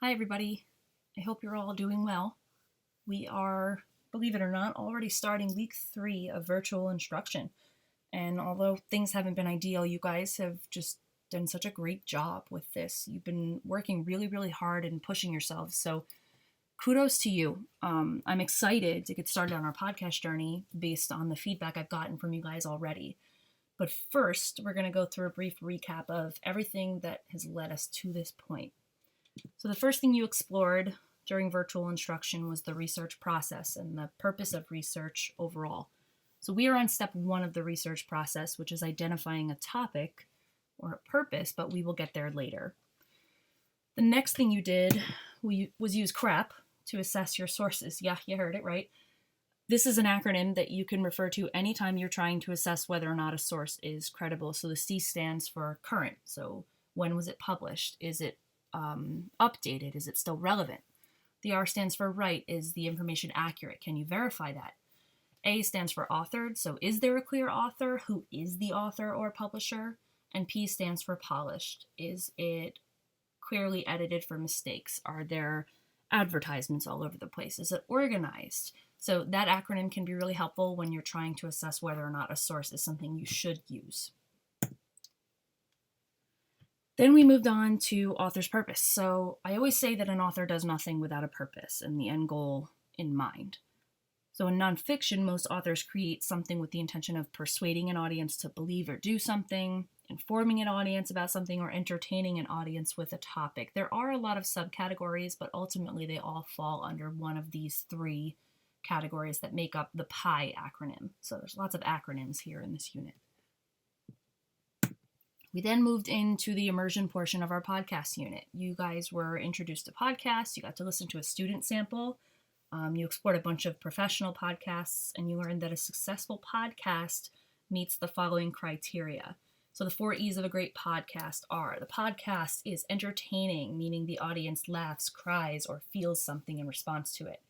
Hi, everybody. I hope you're all doing well. We are, believe it or not, already starting week 3 of virtual instruction. And although things haven't been ideal, you guys have just done such a great job with this. You've been working really, really hard and pushing yourselves. So kudos to you. I'm excited to get started on our podcast journey based on the feedback I've gotten from you guys already. But first, we're going to go through a brief recap of everything that has led us to this point. So the first thing you explored during virtual instruction was the research process and the purpose of research overall. So we are on step 1 of the research process, which is identifying a topic or a purpose, but we will get there later. The next thing you did was use CRAP to assess your sources. Yeah, you heard it right. This is an acronym that you can refer to anytime you're trying to assess whether or not a source is credible. So the C stands for current. So when was it published? Is it updated? Is it still relevant? The R stands for right. Is the information accurate? Can you verify that? A stands for authored. So is there a clear author? Who is the author or publisher? And P stands for polished. Is it clearly edited for mistakes? Are there advertisements all over the place? Is it organized? So that acronym can be really helpful when you're trying to assess whether or not a source is something you should use. Then we moved on to author's purpose. So I always say that an author does nothing without a purpose and the end goal in mind. So in nonfiction, most authors create something with the intention of persuading an audience to believe or do something, informing an audience about something, or entertaining an audience with a topic. There are a lot of subcategories, but ultimately they all fall under one of these 3 categories that make up the PI acronym. So there's lots of acronyms here in this unit. We then moved into the immersion portion of our podcast unit. You guys were introduced to podcasts. You got to listen to a student sample. You explored a bunch of professional podcasts, and you learned that a successful podcast meets the following criteria. So the 4 E's of a great podcast are: the podcast is entertaining, meaning the audience laughs, cries, or feels something in response to it.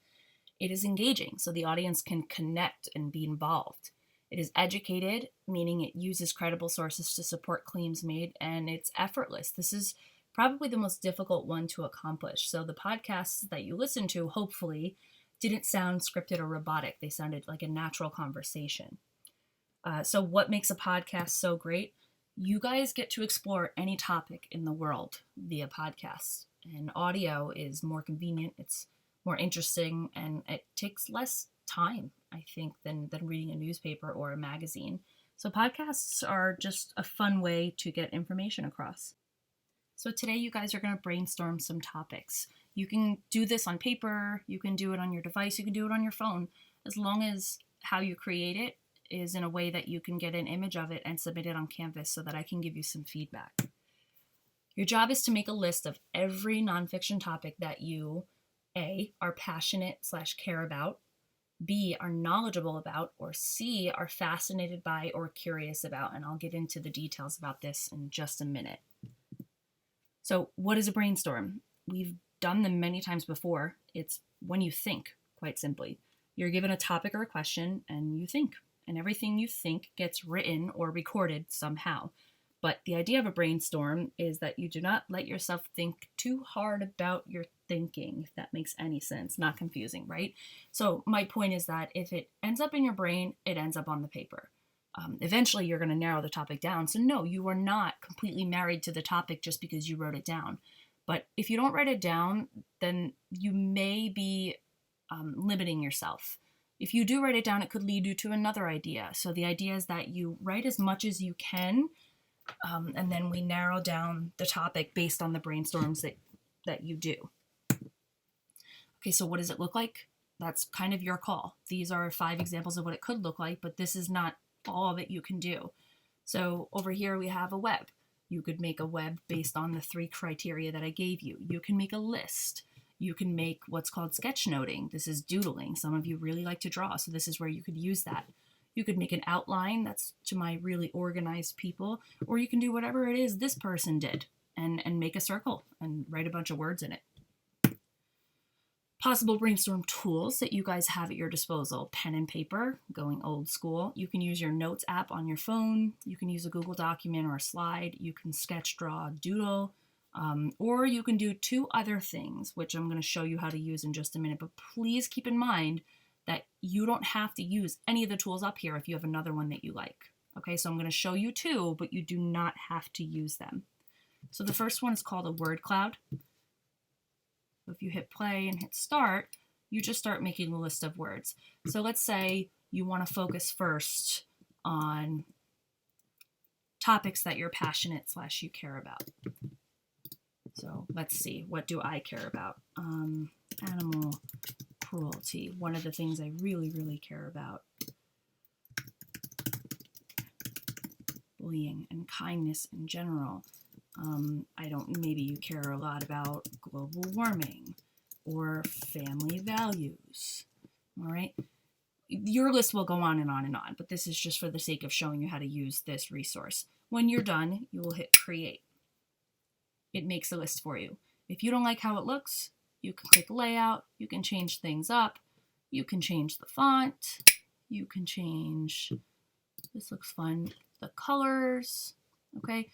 It is engaging, so the audience can connect and be involved. It is educated, meaning it uses credible sources to support claims made, and it's effortless. This is probably the most difficult one to accomplish. So the podcasts that you listen to, hopefully, didn't sound scripted or robotic. They sounded like a natural conversation. So what makes a podcast so great? You guys get to explore any topic in the world via podcasts. And audio is more convenient, it's more interesting, and it takes less time, I think, than reading a newspaper or a magazine. So podcasts are just a fun way to get information across. So today you guys are going to brainstorm some topics. You can do this on paper, you can do it on your device, you can do it on your phone, as long as how you create it is in a way that you can get an image of it and submit it on Canvas so that I can give you some feedback. Your job is to make a list of every nonfiction topic that you, A, are passionate/care about, B, are knowledgeable about, or C, are fascinated by or curious about. And I'll get into the details about this in just a minute. So what is a brainstorm? We've done them many times before. It's when you think, quite simply. You're given a topic or a question and you think, and everything you think gets written or recorded somehow. But the idea of a brainstorm is that you do not let yourself think too hard about your thinking, if that makes any sense. Not confusing, right? So my point is that if it ends up in your brain, it ends up on the paper. Eventually, you're going to narrow the topic down. So no, you are not completely married to the topic just because you wrote it down. But if you don't write it down, then you may be limiting yourself. If you do write it down, it could lead you to another idea. So the idea is that you write as much as you can, and then we narrow down the topic based on the brainstorms that you do. Okay, so what does it look like? That's kind of your call. These are 5 examples of what it could look like, but this is not all that you can do. So over here we have a web. You could make a web based on the 3 criteria that I gave you. You can make a list. You can make what's called sketchnoting. This is doodling. Some of you really like to draw, so this is where you could use that. You could make an outline. That's to my really organized people. Or you can do whatever it is this person did and make a circle and write a bunch of words in it. Possible brainstorm tools that you guys have at your disposal: pen and paper, going old school. You can use your notes app on your phone. You can use a Google document or a slide. You can sketch, draw, doodle. Or you can do two other things, which I'm going to show you how to use in just a minute. But please keep in mind that you don't have to use any of the tools up here if you have another one that you like. Okay, so I'm going to show you two, but you do not have to use them. So the first one is called a word cloud. So if you hit play and hit start, you just start making a list of words. So let's say you want to focus first on topics that you're passionate / you care about. So let's see, what do I care about? Animal cruelty, one of the things I really, really care about. Bullying and kindness in general. Maybe you care a lot about global warming or family values. All right. Your list will go on and on and on, but this is just for the sake of showing you how to use this resource. When you're done, you will hit create. It makes a list for you. If you don't like how it looks, you can click layout, you can change things up, you can change the font, you can change, this looks fun, the colors, okay?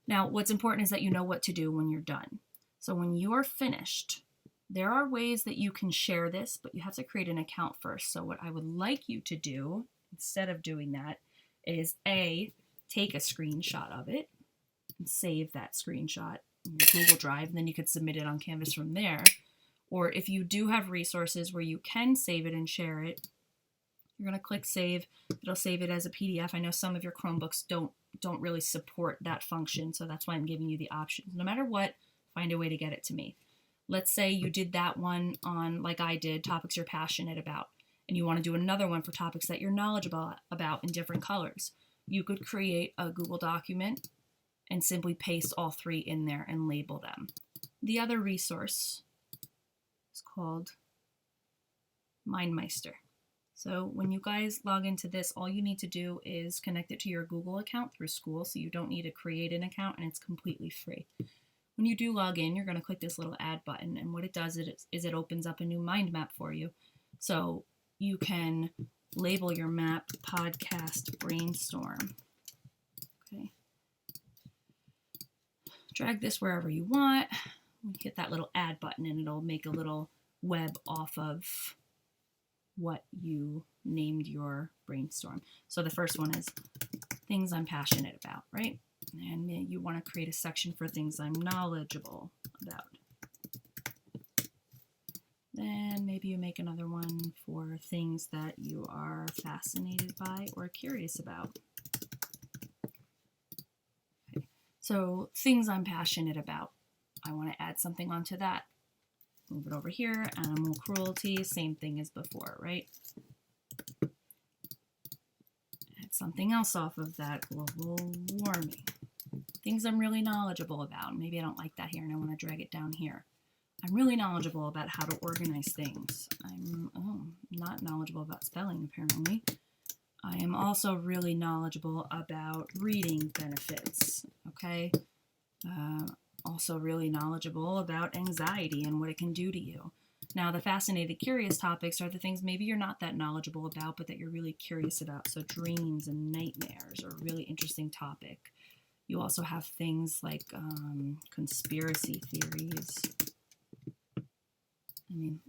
Now, what's important is that you know what to do when you're done. So when you are finished, there are ways that you can share this, but you have to create an account first. So what I would like you to do, instead of doing that, is A, take a screenshot of it and save that screenshot in your Google Drive, and then you could submit it on Canvas from there. Or if you do have resources where you can save it and share it, you're going to click save. It'll save it as a PDF. I know some of your Chromebooks don't really support that function, so that's why I'm giving you the options. No matter what, find a way to get it to me. Let's say you did that one on, like I did, topics you're passionate about, and you want to do another one for topics that you're knowledgeable about in different colors. You could create a Google document and simply paste all three in there and label them. The other resource is called MindMeister. So when you guys log into this, all you need to do is connect it to your Google account through school, so you don't need to create an account, and it's completely free. When you do log in, you're going to click this little add button, and what it does is it opens up a new mind map for you. So you can label your map podcast brainstorm. Okay. Drag this wherever you want. Hit that little add button and it'll make a little web off of what you named your brainstorm. So the first one is things I'm passionate about, right? And you want to create a section for things I'm knowledgeable about. Then maybe you make another one for things that you are fascinated by or curious about. Okay. So things I'm passionate about. I want to add something onto that. Move it over here. Animal cruelty, same thing as before, right? Add something else off of that. Global warming. Things I'm really knowledgeable about. Maybe I don't like that here and I want to drag it down here. I'm really knowledgeable about how to organize things. I'm not knowledgeable about spelling, apparently. I am also really knowledgeable about reading benefits, okay? Also really knowledgeable about anxiety and what it can do to you. Now, the fascinated, curious topics are the things maybe you're not that knowledgeable about, but that you're really curious about. So dreams and nightmares are a really interesting topic. You also have things like conspiracy theories. I mean,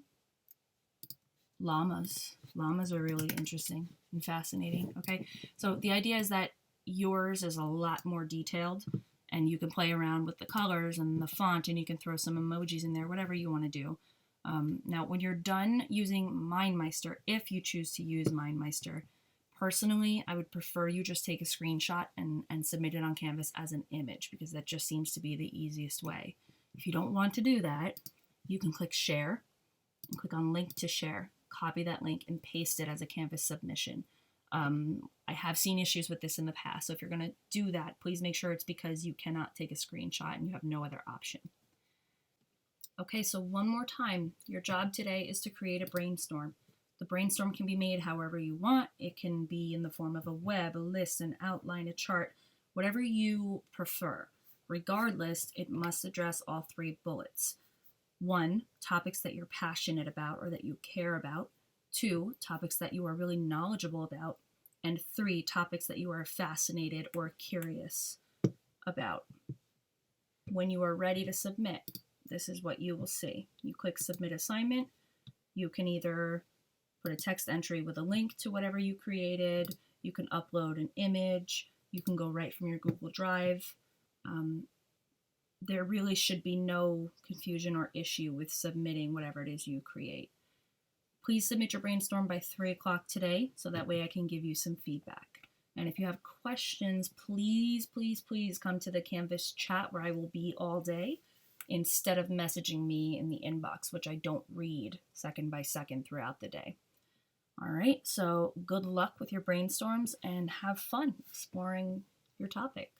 llamas. Llamas are really interesting and fascinating, okay? So the idea is that yours is a lot more detailed, and you can play around with the colors and the font, and you can throw some emojis in there, whatever you want to do. Now, when you're done using MindMeister, if you choose to use MindMeister, personally, I would prefer you just take a screenshot and submit it on Canvas as an image, because that just seems to be the easiest way. If you don't want to do that, you can click Share and click on Link to Share. Copy that link and paste it as a Canvas submission. I have seen issues with this in the past, so if you're going to do that, please make sure it's because you cannot take a screenshot and you have no other option. Okay, so one more time, your job today is to create a brainstorm. The brainstorm can be made however you want. It can be in the form of a web, a list, an outline, a chart, whatever you prefer. Regardless, it must address all three bullets. 1, topics that you're passionate about or that you care about. 2, topics that you are really knowledgeable about. And 3, topics that you are fascinated or curious about. When you are ready to submit, this is what you will see. You click Submit Assignment. You can either put a text entry with a link to whatever you created. You can upload an image. You can go right from your Google Drive. There really should be no confusion or issue with submitting whatever it is you create. Please submit your brainstorm by 3 o'clock today so that way I can give you some feedback. And if you have questions, please, please, please come to the Canvas chat where I will be all day instead of messaging me in the inbox, which I don't read second by second throughout the day. All right, so good luck with your brainstorms and have fun exploring your topic.